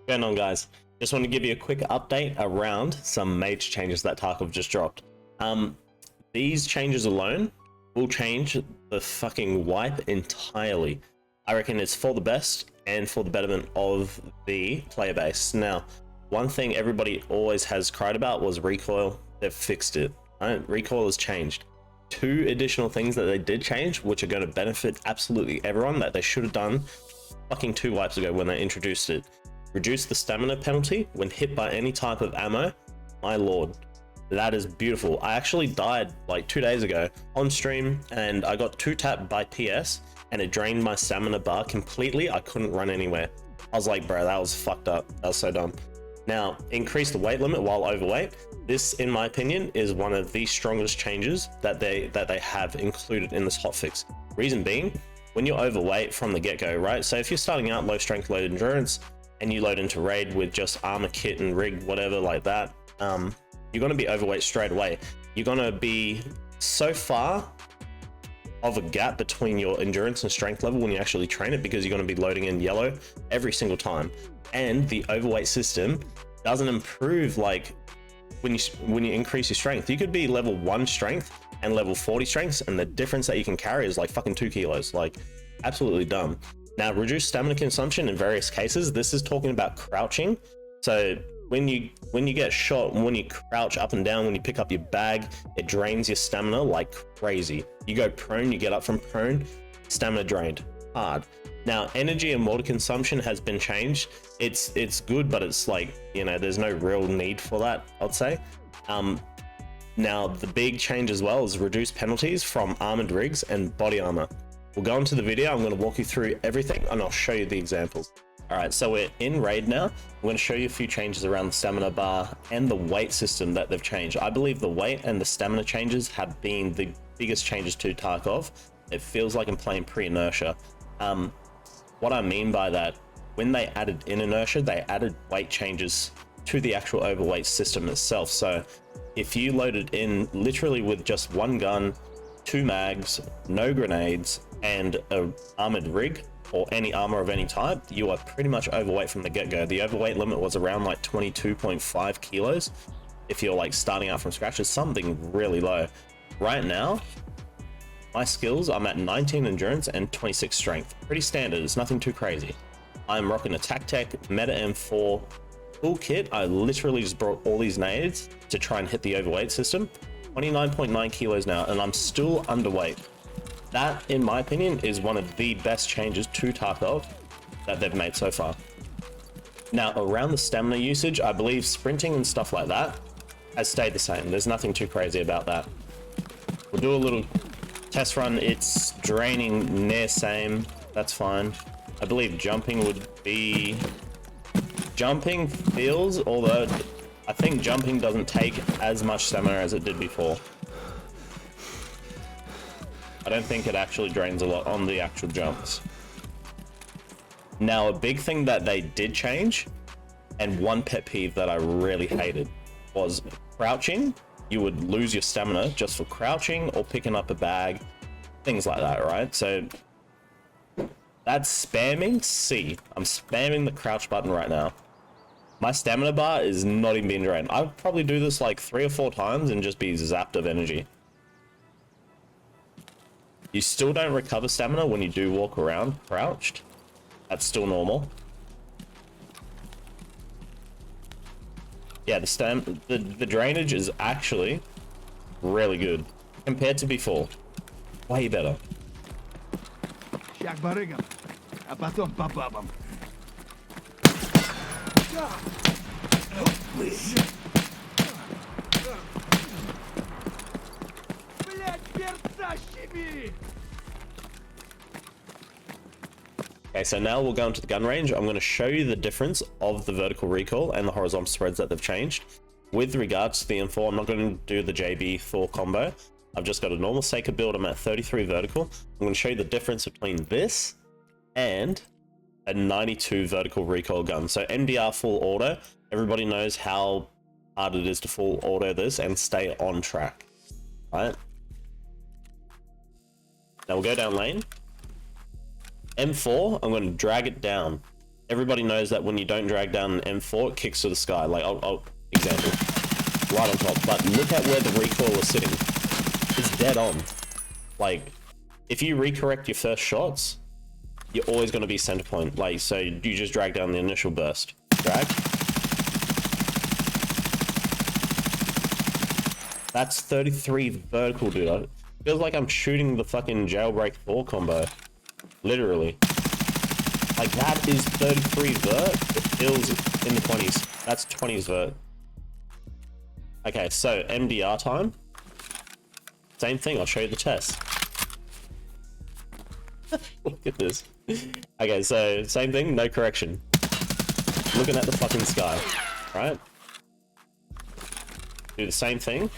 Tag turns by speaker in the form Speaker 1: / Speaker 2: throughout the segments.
Speaker 1: Going on, guys? Just want to give you a quick update around some major changes that Tarkov just dropped. These changes alone will change the fucking wipe entirely. I reckon it's for the best and for the betterment of the player base. Now, one thing everybody always has cried about was recoil. They've fixed it. Recoil has changed. Two additional things that they did change, which are going to benefit absolutely everyone, that they should have done fucking 2 wipes ago when they introduced it. Reduce the stamina penalty when hit by any type of ammo. My lord, that is beautiful. I actually died like 2 days ago on stream and I got 2-tapped by PS and it drained my stamina bar completely. I couldn't run anywhere. I was like, bro, that was fucked up. That was so dumb. Now, increase the weight limit while overweight. This, in my opinion, is one of the strongest changes that they have included in this hotfix. Reason being, when you're overweight from the get-go, right? So if you're starting out low strength, low endurance, and you load into raid with just armor kit and rig, whatever like that, you're going to be overweight straight away. You're going to be so far of a gap between your endurance and strength level when you actually train it, because you're going to be loading in yellow every single time. And the overweight system doesn't improve like when you increase your strength. You could be level 1 strength and level 40 strengths, and the difference that you can carry is like fucking 2 kilos. Like, absolutely dumb. Now, reduce stamina consumption in various cases. This is talking about crouching. So when you get shot, when you crouch up and down, when you pick up your bag, it drains your stamina like crazy. You go prone, you get up from prone, stamina drained hard. Now, energy and water consumption has been changed. It's good, but it's like, you know, there's no real need for that, I'd say. Now, the big change as well is reduce penalties from armored rigs and body armor. We'll go into the video. I'm going to walk you through everything and I'll show you the examples. All right, so we're in raid now. I'm going to show you a few changes around the stamina bar and the weight system that they've changed. I believe the weight and the stamina changes have been the biggest changes to Tarkov. It feels like I'm playing pre-inertia. What I mean by that, when they added in inertia, they added weight changes to the actual overweight system itself. So if you loaded in literally with just 1 gun, 2 mags, no grenades, and a armored rig or any armor of any type, you are pretty much overweight from the get-go. The overweight limit was around like 22.5 kilos. If you're like starting out from scratch, it's something really low. Right now, my skills, I'm at 19 endurance and 26 strength. Pretty standard, it's nothing too crazy. I'm rocking a TacTech Meta M4 full kit. I literally just brought all these nades to try and hit the overweight system. 29.9 kilos now, and I'm still underweight. That, in my opinion, is one of the best changes to Tarkov that they've made so far. Now, around the stamina usage, I believe sprinting and stuff like that has stayed the same. There's nothing too crazy about that. We'll do a little test run. It's draining near same. That's fine. I believe jumping would be... Jumping feels, although I think jumping doesn't take as much stamina as it did before. I don't think it actually drains a lot on the actual jumps. Now, a big thing that they did change, and one pet peeve that I really hated, was crouching. You would lose your stamina just for crouching or picking up a bag, things like that, right? So that's spamming C. I'm spamming the crouch button right now. My stamina bar is not even being drained. I'll probably do this like 3 or 4 times and just be zapped of energy. You still don't recover stamina when you do walk around crouched. That's still normal. Yeah, the drainage is actually really good compared to before. Way better. Okay, so now we'll go into the gun range. I'm going to show you the difference of the vertical recoil and the horizontal spreads that they've changed. With regards to the M4, I'm not going to do the JB Thor combo. I've just got a normal Seeker build. I'm at 33 vertical. I'm going to show you the difference between this and a 92 vertical recoil gun. So MDR full auto. Everybody knows how hard it is to full auto this and stay on track, right? Now we'll go down lane. M4, I'm going to drag it down. everybody knows that when you don't drag down an M4, it kicks to the sky. Like, I'll example, right on top. But look at where the recoil is sitting. It's dead on. Like, if you recorrect your first shots, you're always going to be center point. Like, so you just drag down the initial burst. Drag. That's 33 vertical, dude. It feels like I'm shooting the fucking Jailbreak 4 combo. Literally. Like, that is 33 vert. It feels in the 20s. That's 20s vert. Okay, so MDR time. Same thing, I'll show you the test. Look at this. Okay, so same thing, no correction. Looking at the fucking sky, right? Do the same thing.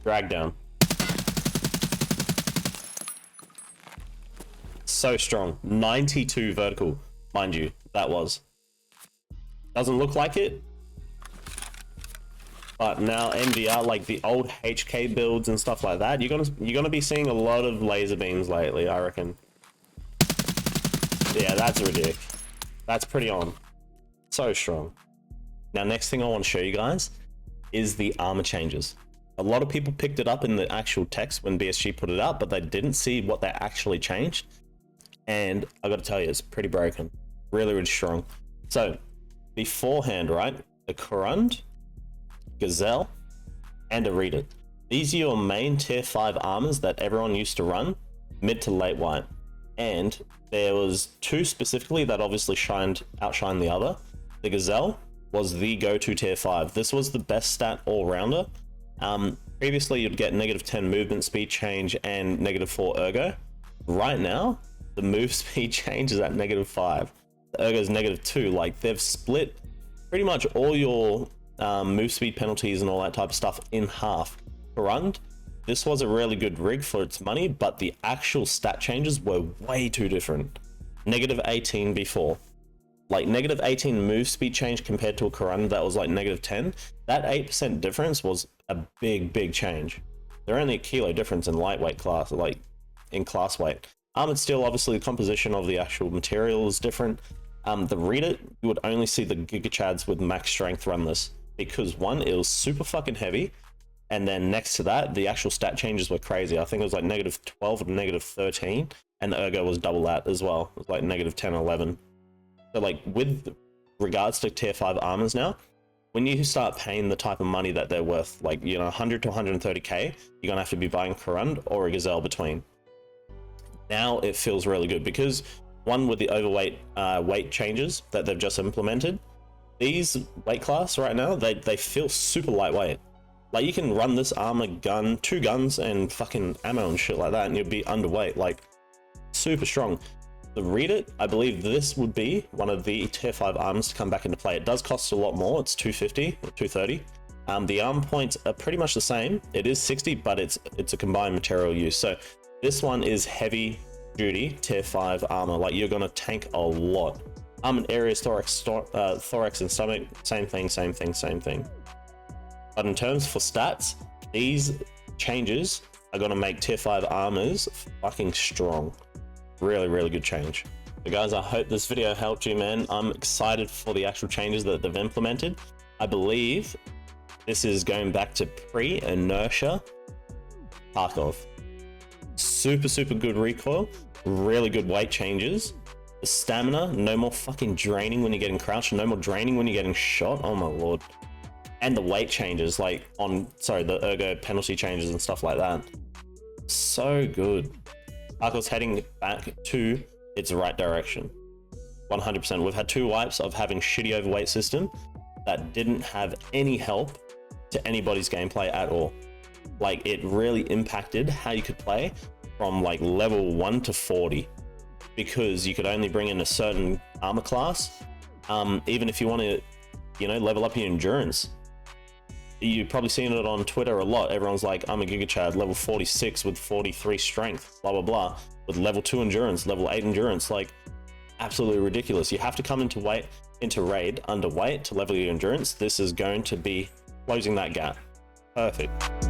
Speaker 1: Drag down. So strong. 92 vertical, mind you, that was. Doesn't look like it. But now MDR, like the old HK builds and stuff like that, you're gonna be seeing a lot of laser beams lately, I reckon. Yeah, that's ridiculous. That's pretty on. So strong. Now, next thing I want to show you guys is the armor changes. A lot of people picked it up in the actual text when BSG put it out, but they didn't see what they actually changed. And I gotta tell you, it's pretty broken. Really, really strong. So, beforehand, right? The Korund, Gazelle, and a Read It. These are your main tier 5 armors that everyone used to run, mid to late white. And there was two specifically that obviously outshined the other. The Gazelle was the go-to tier 5. This was the best stat all-rounder. Previously, you'd get -10 movement speed change and -4 ergo. Right now, the move speed change is at -5. The ergo is -2. Like, they've split pretty much all your move speed penalties and all that type of stuff in half. Korund, this was a really good rig for its money, but the actual stat changes were way too different. -18 before. Like, -18 move speed change compared to a Korund that was like -10. That 8% difference was a big change. They're only a kilo difference in lightweight class, like in class weight. Armored steel, obviously the composition of the actual material is different. The Read It, you would only see the Giga Chads with max strength run this, because one, it was super fucking heavy, and then next to that, the actual stat changes were crazy. I think it was like -12 and -13, and the ergo was double that as well. It was like -10 or 11. So like, with regards to tier 5 armors now, when you start paying the type of money that they're worth, like, you know, 100 to 130k, you're gonna have to be buying Korund or a Gazelle between. Now it feels really good because, one, with the overweight weight changes that they've just implemented, these weight class right now, they feel super lightweight. Like, you can run this armor gun, 2 guns and fucking ammo and shit like that, and you'd be underweight. Like, super strong. The Read It, I believe this would be one of the tier 5 arms to come back into play. It does cost a lot more. It's 250 or 230. The arm points are pretty much the same. It is 60, but it's a combined material use. So this one is heavy duty tier 5 armor. Like, you're gonna tank a lot. Armored areas, thorax and stomach, same thing. But in terms for stats, these changes are gonna make tier 5 armors fucking strong. Really good change. So guys, I hope this video helped you, man. I'm excited for the actual changes that they've implemented. I believe this is going back to pre-inertia Tarkov. Super good recoil, really good weight changes. The stamina, no more fucking draining when you're getting crouched, no more draining when you're getting shot. Oh my lord. And the weight changes, like the ergo penalty changes and stuff like that. So good. Tarkov's heading back to its right direction. 100%. We've had 2 wipes of having shitty overweight system that didn't have any help to anybody's gameplay at all. Like, it really impacted how you could play from like level 1 to 40, because you could only bring in a certain armor class. Even if you want to, you know, level up your endurance. You've probably seen it on Twitter a lot. Everyone's like, I'm a Giga Chad, level 46 with 43 strength, blah, blah, blah, with level 2 endurance, level 8 endurance. Like, absolutely ridiculous. You have to come into raid underweight to level your endurance. This is going to be closing that gap. Perfect.